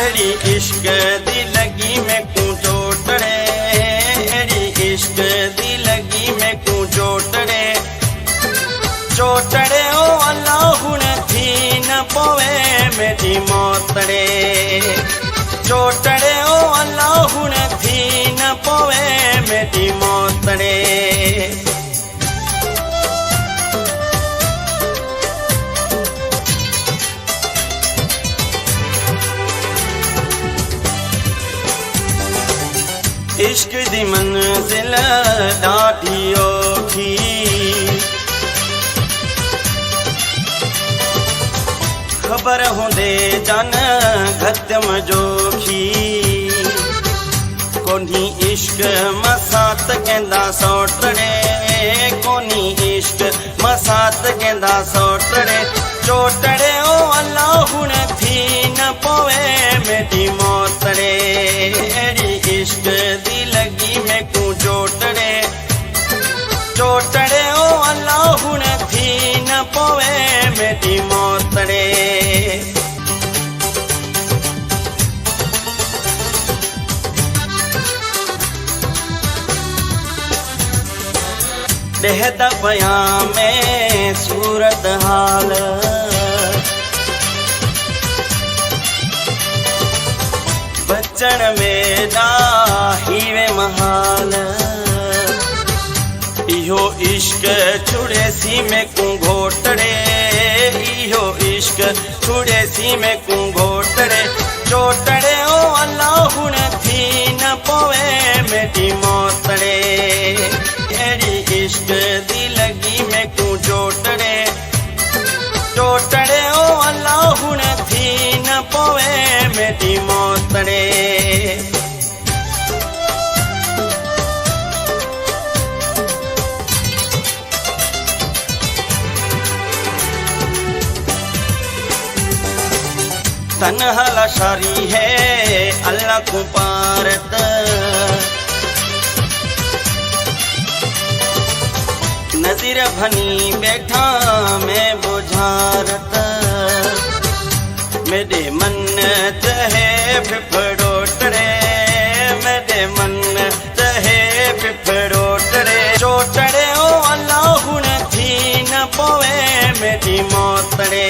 एड़ी इश्क दी लगी में कू चोटड़े, एड़ी इश्क दी लगी में कू चोटड़े, चोटड़े ओ अल्लाह हुण थी न पवे मेरी मोतड़े, चोटड़े ओ अल्लाह हुण थी न पवे मेरी मोतड़े। इश्क दी मंजिल ॾाढी औखी, खबर होंदे जन गद्यम जोखी, कोनी इश्क मसात कहंदा सोटड़े, कोनी इश्क मसात कहंदा सोटड़े, चोटड़े ओ अल्लाह हुण थी न पवे मेरी मोतड़े, एड़ी इश्क दी लगी में कू चोटड़े, चोटड़े ओ अल्लाह हुण थी न पवे मेरी मोतड़े। देहदा बयां में सूरत हाल, बचन में हीवे महाल, इहो इश्क छुड़े सी में कू घोटड़े, इहो इश्क छुड़े सी में कू घोटड़े, चोटड़े ओ अल्लाह हुण थी न पवे मेरी मोतड़े, एड़ी इश्क दी लगी में कू चोटड़े, चोटड़े ओ अल्लाह हुण थी न पवे मेरी मोतड़े। तन्हा लाशारी है अल्लाह को पारत, नज़ीर भनी बैठा मैं बुझारत, मेरे मन चाहे फिफड़ोटड़े, मेरे मन चाहे फिफड़ोटड़े, चोटड़े ओ अल्लाह हुण थी न पवे मेरी मोतड़े।